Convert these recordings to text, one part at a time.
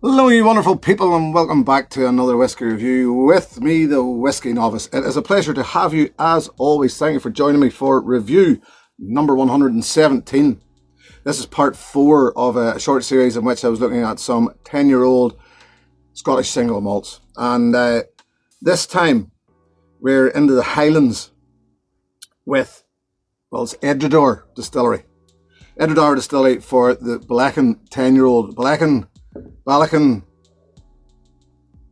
Hello, you wonderful people, and welcome back to another whiskey review with me, the Whiskey Novice. It is a pleasure to have you, as always. Thank you for joining me for review number 117. This is part 4 of a short series in which I was looking at some 10-year-old Scottish single malts. And this time, we're into the Highlands with, well, it's Edredor Distillery. Edredor Distillery for the Ballechin 10-year-old. Ballechin,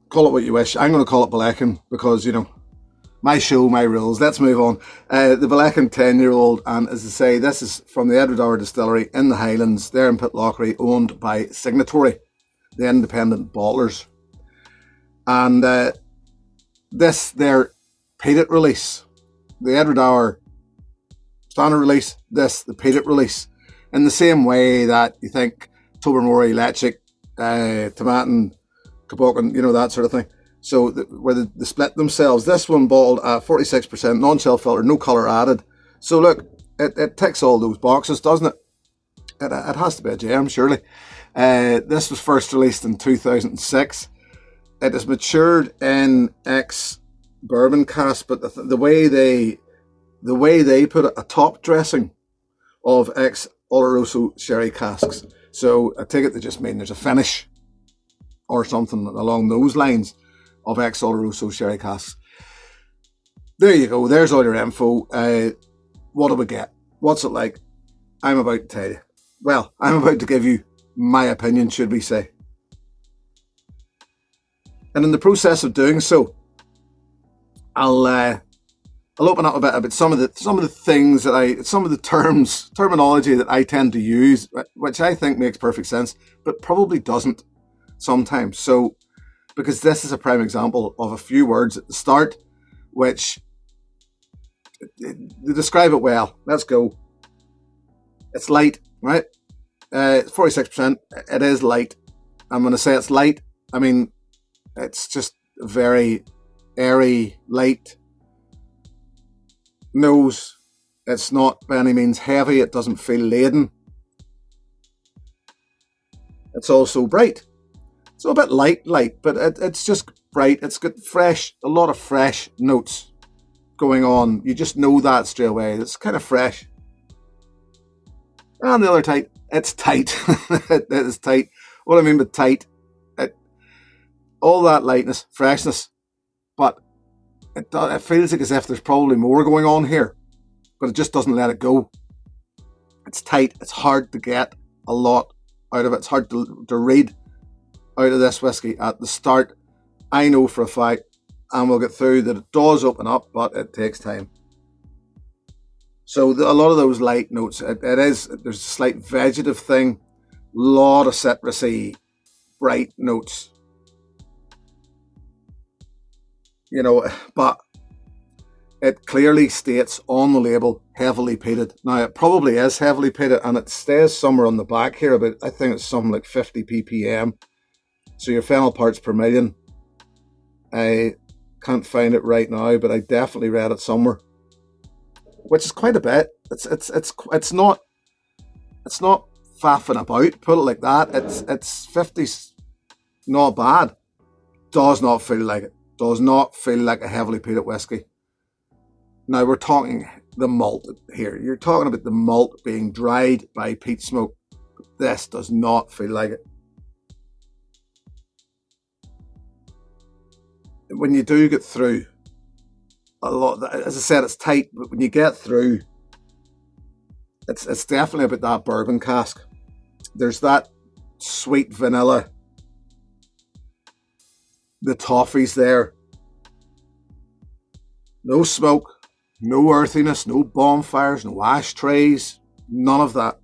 call it what you wish. I'm going to call it Ballechin because, you know, my show, my rules. Let's move on. The Ballechin 10-year-old, and as I say, this is from the Edredor Distillery in the Highlands. They're in Pitlochry, owned by Signatory, the independent bottlers. And this, their PEATED release, the Edredor standard release, this, the PEATED release, in the same way that you think Tobermory, Lechic, Tomatin, Cabochon, you know, that sort of thing. So where they split themselves. This one bottled at 46%, non-chill filter, no colour added. So look, it ticks all those boxes, doesn't it? It has to be a gem, surely. This was first released in 2006. It has matured in ex-bourbon cask, but the way they put it, a top dressing of ex-Oloroso sherry casks. So I take it they just mean there's a finish or something along those lines of ex-Oloroso sherry casks. There you go. There's all your info. What do we get? What's it like? I'm about to tell you. Well, I'm about to give you my opinion, should we say. And in the process of doing so, I'll open up a bit about some of the things that some of the terminology that I tend to use, which I think makes perfect sense, but probably doesn't sometimes. So, because this is a prime example of a few words at the start, which they describe it well. Let's go. It's light, right? It's 46%. It is light. I'm going to say it's light. I mean, it's just very airy, light. Nose, it's not by any means heavy, it doesn't feel laden. It's also bright. So a bit light, but it's just bright. It's got a lot of fresh notes going on. You just know that straight away. It's kind of fresh. And the other tight, it's tight. It is tight. What I mean by tight, all that lightness, freshness, but it feels like as if there's probably more going on here, but it just doesn't let it go. It's tight. It's hard to get a lot out of it. It's hard to read out of this whiskey at the start. I know for a fact, and we'll get through, that it does open up, but it takes time. So a lot of those light notes, there's a slight vegetative thing, a lot of citrusy, bright notes. You know, but it clearly states on the label, heavily peated. Now, it probably is heavily peated, and it stays somewhere on the back here, but I think it's something like 50 ppm. So your phenol parts per million. I can't find it right now, but I definitely read it somewhere, which is quite a bit. It's not faffing about, put it like that. It's 50's not bad. Does not feel like it. Does not feel like a heavily peated whiskey. Now we're talking the malt here. You're talking about the malt being dried by peat smoke. This does not feel like it. When you do get through, a lot, as I said, it's tight, but when you get through, it's definitely about that bourbon cask. There's that sweet vanilla. The toffee's there. No smoke, no earthiness, no bonfires, no ashtrays, none of that.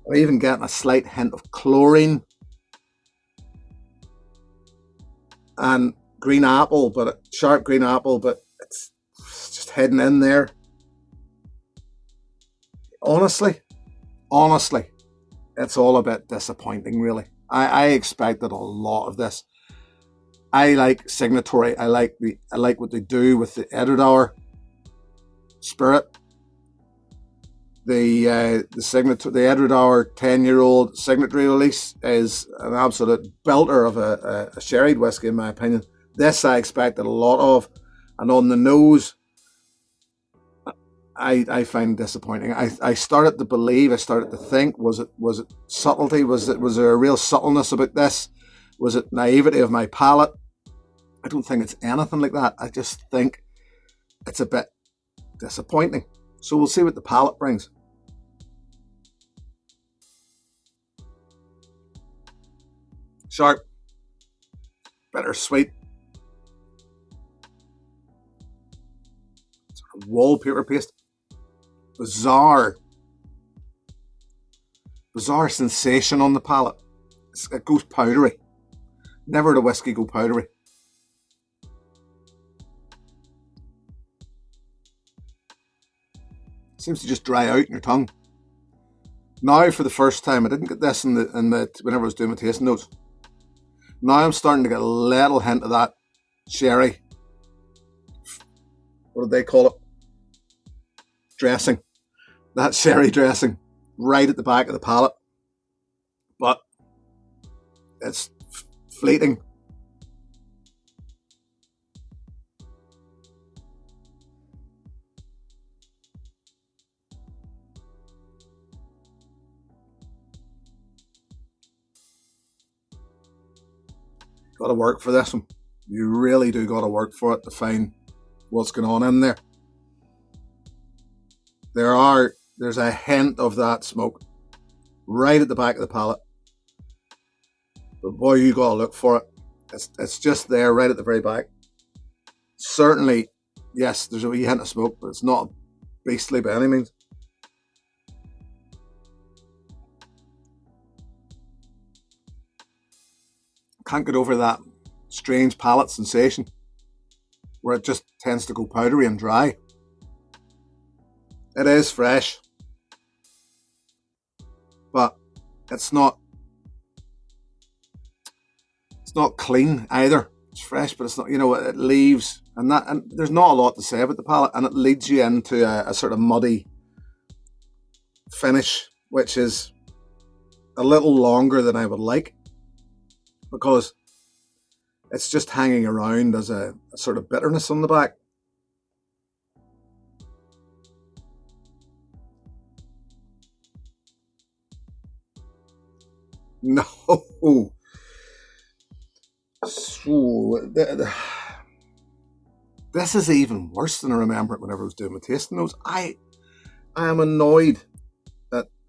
I'm even getting a slight hint of chlorine and green apple, but sharp green apple, but it's just hidden in there. Honestly, it's all a bit disappointing, really. I expected a lot of this. I like Signatory. I like what they do with the Edredor spirit. The signature, the Edward Hour 10-year-old signatory release is an absolute belter of a sherried whiskey, in my opinion. This I expected a lot of, and on the nose, I find disappointing. I started to believe, I started to think, was it subtlety? Was there a real subtleness about this? Was it naivety of my palate? I don't think it's anything like that. I just think it's a bit disappointing. So we'll see what the palate brings. Sharp, bittersweet, sort of wallpaper paste. Bizarre sensation on the palate. It goes powdery. Never the whiskey go powdery. Seems to just dry out in your tongue. Now, for the first time, I didn't get this whenever I was doing my tasting notes. Now I'm starting to get a little hint of that sherry. What do they call it? Dressing. That sherry dressing right at the back of the palate. But it's fleeting. Got to work for this one. You really do got to work for it to find what's going on in there. There's a hint of that smoke right at the back of the palate. But boy, you got to look for it. It's just there right at the very back. Certainly, yes, there's a wee hint of smoke, but it's not beastly by any means. Can't get over that strange palate sensation where it just tends to go powdery and dry. It is fresh, but it's not clean either. It's fresh, but it's not, it leaves, and there's not a lot to say about the palate, and it leads you into a sort of muddy finish, which is a little longer than I would like, because it's just hanging around as a sort of bitterness on the back. No. So, this is even worse than I remember it whenever I was doing my tasting notes. I am annoyed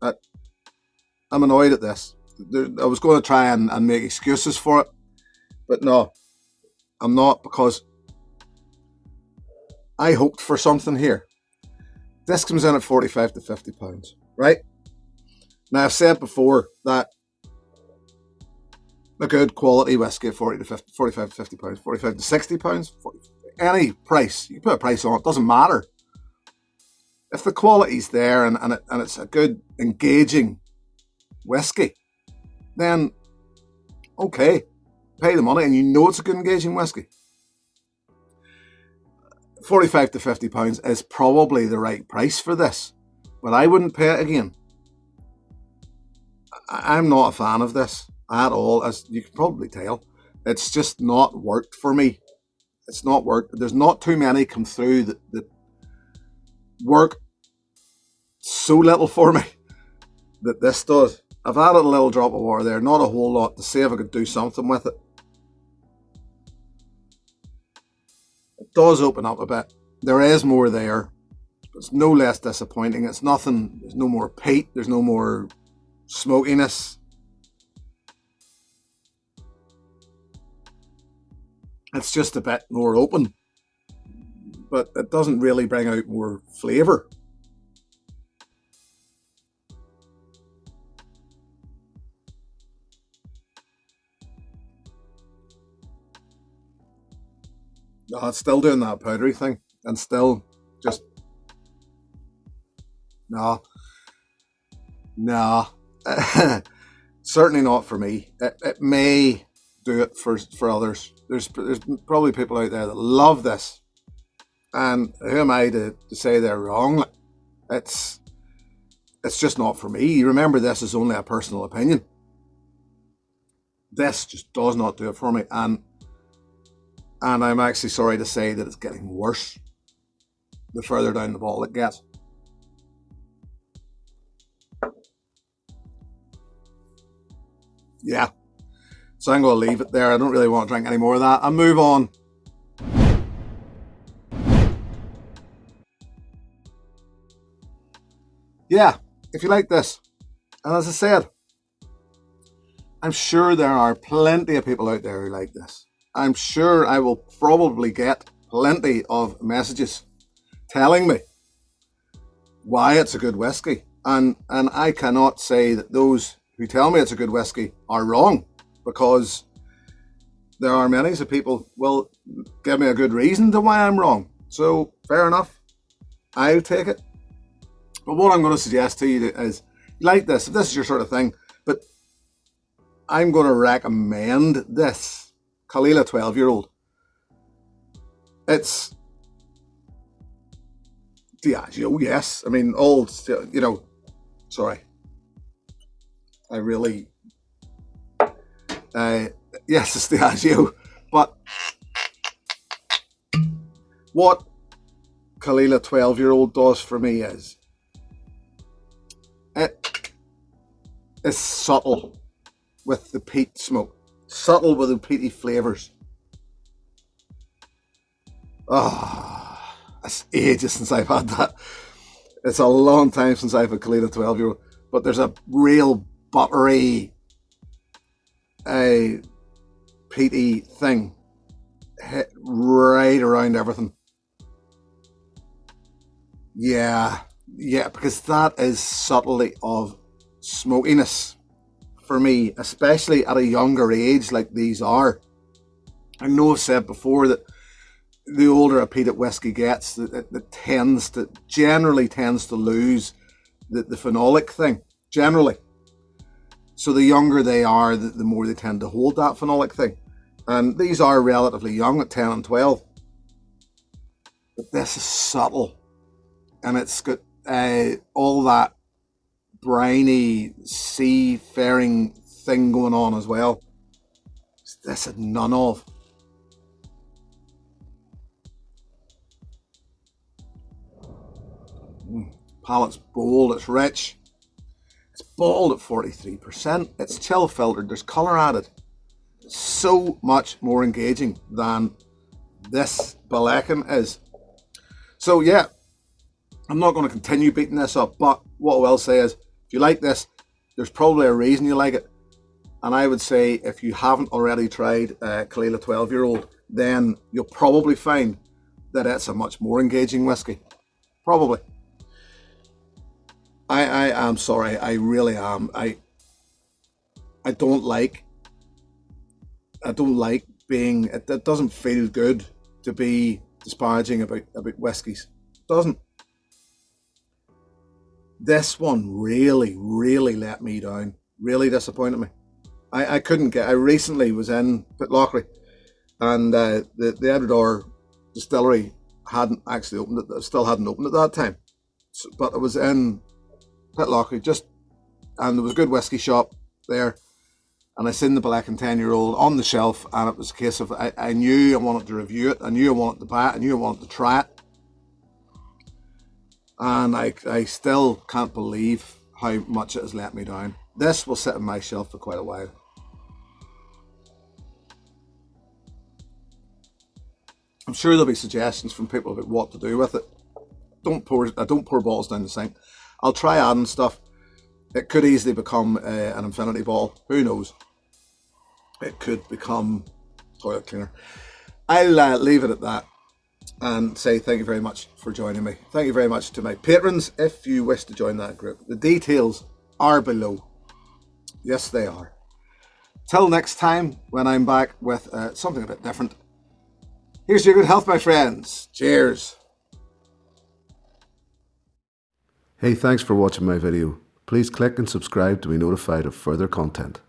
I'm annoyed at this. I was going to try and make excuses for it, but no, I'm not, because I hoped for something here. This comes in at 45 to 50 pounds, right? Now, I've said before that a good quality whiskey at 45 to 50 pounds, 45 to 60 pounds, any price, you put a price on it, doesn't matter. If the quality's there and it's a good, engaging whiskey, then okay, pay the money and you know it's a good, engaging whiskey. 45 to 50 pounds is probably the right price for this, but I wouldn't pay it again. I'm not a fan of this at all, as you can probably tell. It's just not worked for me. It's not worked. There's not too many come through that work so little for me that this does. I've added a little drop of water there, not a whole lot, to see if I could do something with it. It does open up a bit. There is more there. It's no less disappointing. It's nothing. There's no more peat. There's no more smokiness. It's just a bit more open, but it doesn't really bring out more flavour. No, it's still doing that powdery thing, and still just no. Certainly not for me. It may do it for others. There's probably people out there that love this, and who am I to say they're wrong? It's It's just not for me. Remember, this is only a personal opinion. This just does not do it for me, and I'm actually sorry to say that it's getting worse the further down the bottle it gets. Yeah, so I'm going to leave it there. I don't really want to drink any more of that. I'll move on. Yeah, if you like this, and as I said, I'm sure there are plenty of people out there who like this. I'm sure I will probably get plenty of messages telling me why it's a good whiskey. And I cannot say that those who tell me it's a good whiskey are wrong, because there are many people will give me a good reason to why I'm wrong. So fair enough, I'll take it. But what I'm going to suggest to you is, you like this, if this is your sort of thing, but I'm going to recommend this Caol Ila 12-year-old. It's Diageo, yes. I mean, old, you know, sorry. I really, yes, it's Diageo. But what Caol Ila 12-year-old does for me is, it is subtle with the peat smoke, subtle with the peaty flavours. Ah, it's ages since I've had that. It's a long time since I've had Caol Ila 12-year-old, but there's a real buttery, peaty thing hit right around everything. Yeah, because that is subtlety of smokiness for me, especially at a younger age like these are. I know I've said before that the older a peated whiskey gets, it generally tends to lose the phenolic thing, generally. So the younger they are, the more they tend to hold that phenolic thing. And these are relatively young at 10 and 12. But this is subtle. And it's got all that briny, seafaring thing going on as well. This is none of. Palate's bold, it's rich. It's bottled at 43%. It's chill filtered, there's colour added. It's so much more engaging than this Ballechin is. So yeah, I'm not going to continue beating this up, but what I will say is, if you like this, there's probably a reason you like it. And I would say, if you haven't already tried Caol Ila 12-year-old, then you'll probably find that it's a much more engaging whiskey. Probably. I am sorry, I really am. I don't like being, it doesn't feel good to be disparaging about whiskies. It doesn't. This one really let me down. Really disappointed me. I couldn't get, I recently was in Pitlochry, and the Edinburgh distillery hadn't actually opened it, still hadn't opened at that time. So, but it was in Pitlochry, and there was a good whiskey shop there, and I seen the Ballechin 10-year-old on the shelf, and it was a case of, I knew I wanted to review it, I knew I wanted to buy it, I knew I wanted to try it, and I still can't believe how much it has let me down. This will sit on my shelf for quite a while. I'm sure there'll be suggestions from people about what to do with it. I don't pour bottles down the sink. I'll try adding stuff. It could easily become an infinity bottle. Who knows? It could become toilet cleaner. I'll leave it at that and say thank you very much for joining me. Thank you very much to my patrons if you wish to join that group. The details are below. Yes, they are. Till next time, when I'm back with something a bit different. Here's your good health, my friends. Cheers. Hey, thanks for watching my video. Please click and subscribe to be notified of further content.